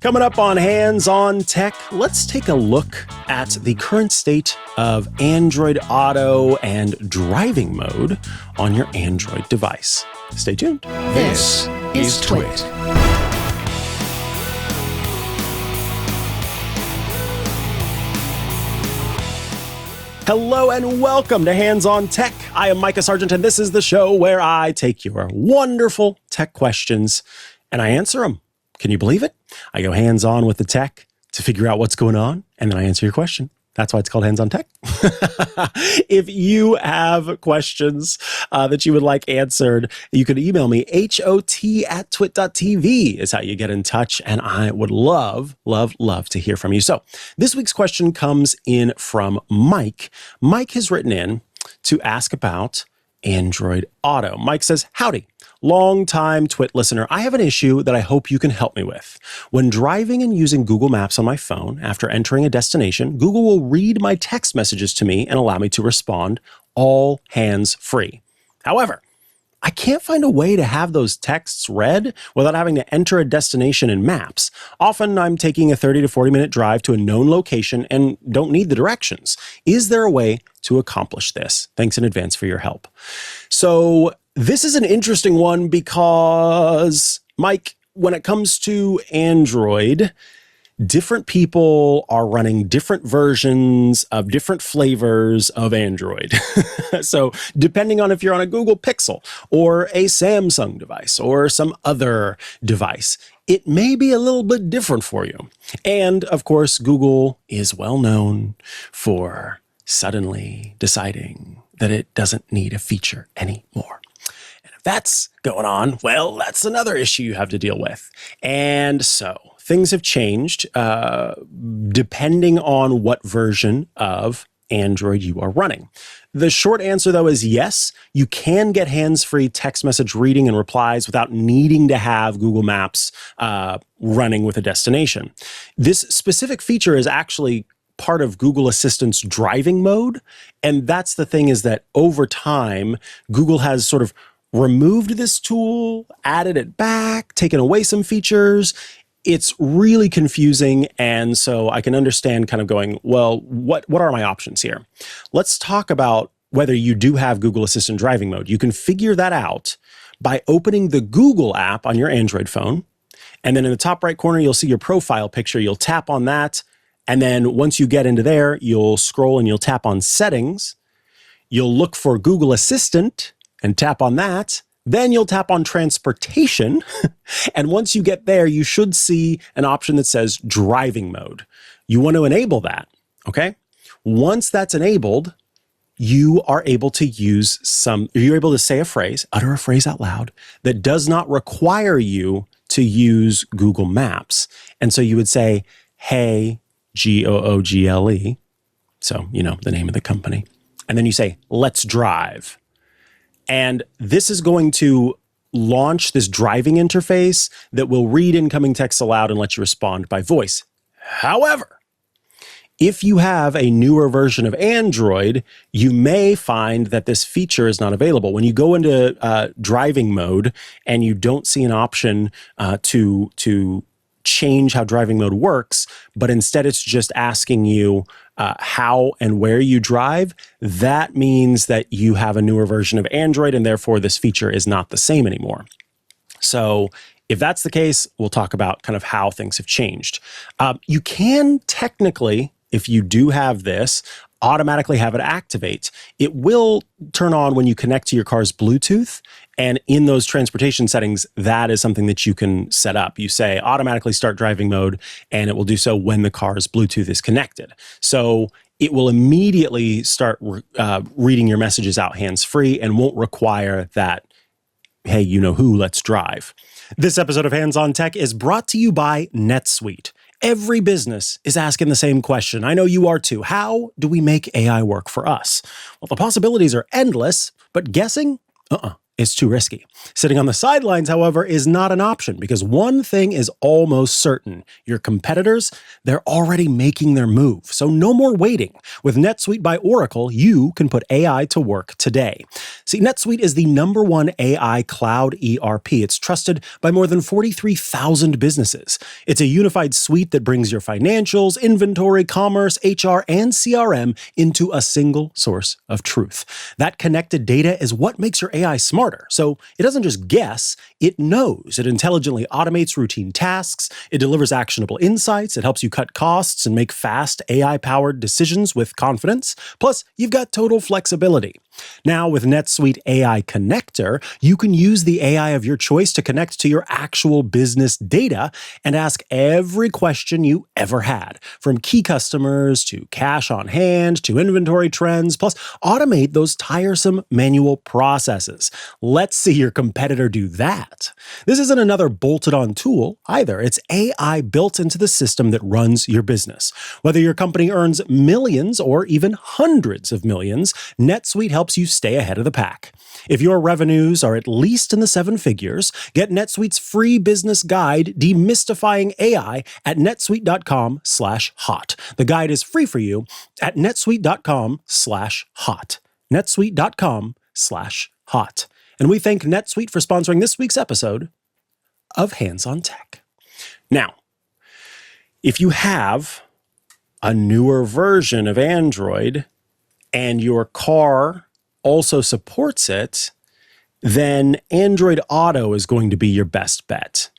Coming up on Hands on Tech, let's take a look at the current state of Android Auto and driving mode on your Android device. Stay tuned. This is TWiT. Hello and welcome to Hands on Tech. I am Mikah Sargent, and this is the show where I take your wonderful tech questions and I answer them. Can you believe it? I go hands-on with the tech to figure out what's going on, and then I answer your question. That's why it's called Hands on Tech. If you have questions that you would like answered, you can email me. hot@twit.tv is how you get in touch, and I would love to hear from you. So this week's question comes in from Mike. Mike has written in to ask about Android Auto. Mike says, howdy. Long-time TWiT listener, I have an issue that I hope you can help me with. When driving and using Google Maps on my phone, after entering a destination, Google will read my text messages to me and allow me to respond, all hands-free. However, I can't find a way to have those texts read without having to enter a destination in Maps. Often I'm taking a 30 to 40 minute drive to a known location and don't need the directions. Is there a way to accomplish this? Thanks in advance for your help. So this is an interesting one because, Mike, when it comes to Android, different people are running different versions of different flavors of Android. So depending on if you're on a Google Pixel or a Samsung device or some other device, it may be a little bit different for you. And of course, Google is well known for suddenly deciding that it doesn't need a feature anymore. And if that's going on, well, that's another issue you have to deal with. And so things have changed depending on what version of Android you are running. The short answer, though, is yes, you can get hands-free text message reading and replies without needing to have Google Maps running with a destination. This specific feature is actually part of Google Assistant's driving mode. And that's the thing, is that over time, Google has sort of removed this tool, added it back, taken away some features. It's really confusing, and so I can understand kind of going, well, what are my options here? Let's talk about whether you do have Google Assistant driving mode. You can figure that out by opening the Google app on your Android phone, and then in the top right corner, you'll see your profile picture. You'll tap on that, and then once you get into there, you'll scroll and you'll tap on Settings. You'll look for Google Assistant and tap on that. Then you'll tap on Transportation, and once you get there, you should see an option that says Driving Mode. You want to enable that, okay? Once that's enabled, you are able to you're able to say a phrase, utter a phrase out loud that does not require you to use Google Maps. And so you would say, hey, Google, so, you know, the name of the company. And then you say, let's drive. And this is going to launch this driving interface that will read incoming text aloud and let you respond by voice. However, if you have a newer version of Android, you may find that this feature is not available. When you go into driving mode and you don't see an option to change how driving mode works, but instead it's just asking you how and where you drive, that means that you have a newer version of Android, and therefore this feature is not the same anymore. So if that's the case, we'll talk about kind of how things have changed. You can technically, if you do have this, automatically have it activate. It will turn on when you connect to your car's Bluetooth. And in those transportation settings, that is something that you can set up. You say automatically start driving mode, and it will do so when the car's Bluetooth is connected. So it will immediately start reading your messages out hands-free and won't require that, hey, you know who, let's drive. This episode of Hands on Tech is brought to you by NetSuite. Every business is asking the same question. I know you are too. How do we make AI work for us? Well, the possibilities are endless, but guessing? is too risky. Sitting on the sidelines, however, is not an option because one thing is almost certain. Your competitors, they're already making their move. So no more waiting. With NetSuite by Oracle, you can put AI to work today. See, NetSuite is the #1 AI cloud ERP. It's trusted by more than 43,000 businesses. It's a unified suite that brings your financials, inventory, commerce, HR, and CRM into a single source of truth. That connected data is what makes your AI smarter. So it doesn't just guess, it knows. It intelligently automates routine tasks, it delivers actionable insights, it helps you cut costs and make fast AI-powered decisions with confidence. Plus, you've got total flexibility. Now, with NetSuite AI Connector, you can use the AI of your choice to connect to your actual business data and ask every question you ever had, from key customers to cash on hand to inventory trends, plus automate those tiresome manual processes. Let's see your competitor do that. This isn't another bolted-on tool either. It's AI built into the system that runs your business. Whether your company earns millions or even hundreds of millions, NetSuite helps you stay ahead of the pack. If your revenues are at least in the 7 figures, get NetSuite's free business guide, Demystifying AI, at netsuite.com/hot. The guide is free for you at netsuite.com/hot. netsuite.com/hot. And we thank NetSuite for sponsoring this week's episode of Hands on Tech. Now, if you have a newer version of Android and your car also supports it, then Android Auto is going to be your best bet.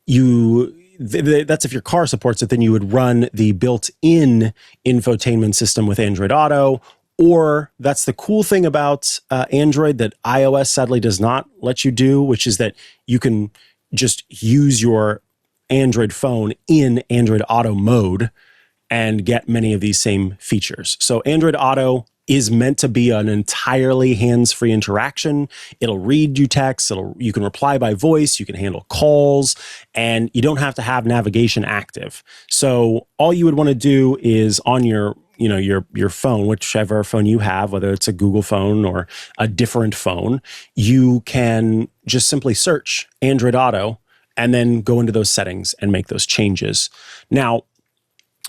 That's if your car supports it, then you would run the built-in infotainment system with Android Auto. Or that's the cool thing about Android that iOS sadly does not let you do, which is that you can just use your Android phone in Android Auto mode and get many of these same features. So Android Auto is meant to be an entirely hands-free interaction. It'll read you text, you can reply by voice, you can handle calls, and you don't have to have navigation active. So all you would want to do is on your phone, whichever phone you have, whether it's a Google phone or a different phone, you can just simply search Android Auto and then go into those settings and make those changes. Now,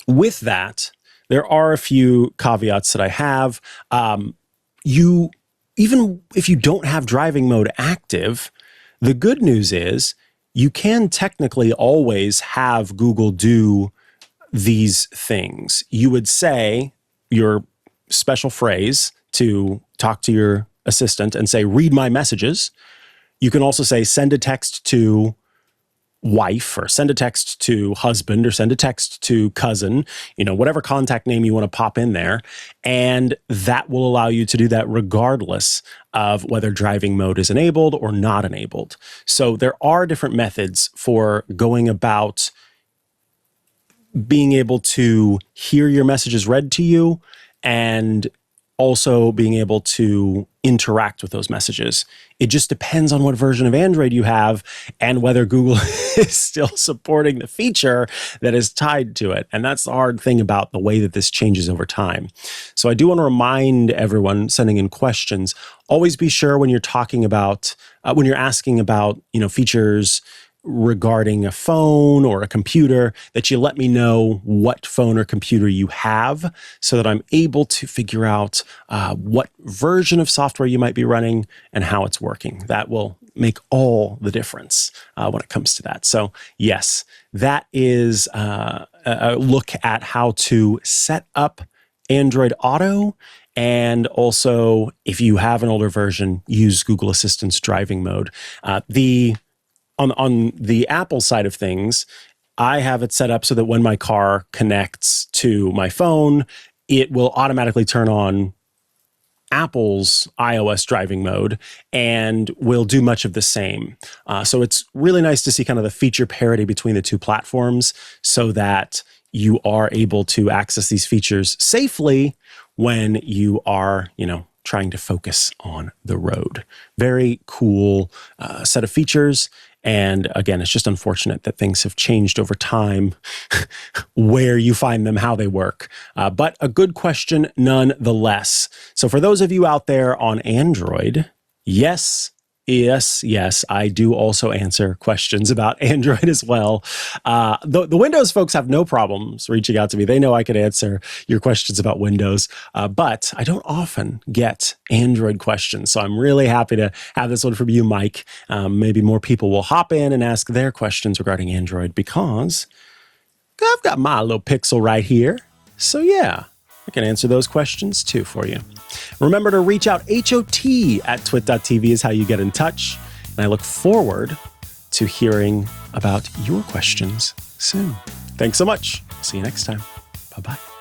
with that, there are a few caveats that I have. Even if you don't have driving mode active, the good news is you can technically always have Google do these things. You would say your special phrase to talk to your assistant and say, read my messages. You can also say, send a text to wife, or send a text to husband, or send a text to cousin, whatever contact name you want to pop in there. And that will allow you to do that regardless of whether driving mode is enabled or not enabled. So there are different methods for going about being able to hear your messages read to you and also being able to interact with those messages. It just depends on what version of Android you have and whether Google is still supporting the feature that is tied to it. And that's the hard thing about the way that this changes over time. So I do want to remind everyone sending in questions, always be sure when you're talking about, when you're asking about, features regarding a phone or a computer, that you let me know what phone or computer you have so that I'm able to figure out what version of software you might be running and how it's working. That will make all the difference when it comes to that. So yes, that is a look at how to set up Android Auto. And also, if you have an older version, use Google Assistant's driving mode. On the Apple side of things, I have it set up so that when my car connects to my phone, it will automatically turn on Apple's iOS driving mode and will do much of the same. So it's really nice to see kind of the feature parity between the two platforms so that you are able to access these features safely when you are, trying to focus on the road. Very cool set of features. And again, it's just unfortunate that things have changed over time where you find them, how they work. But a good question nonetheless. So for those of you out there on Android, yes, Yes, I do also answer questions about Android as well. The Windows folks have no problems reaching out to me. They know I can answer your questions about Windows, but I don't often get Android questions. So I'm really happy to have this one from you, Mike. Maybe more people will hop in and ask their questions regarding Android because I've got my little Pixel right here. So yeah, I can answer those questions too for you. Remember to reach out. HOT@twit.tv is how you get in touch. And I look forward to hearing about your questions soon. Thanks so much. See you next time. Bye-bye.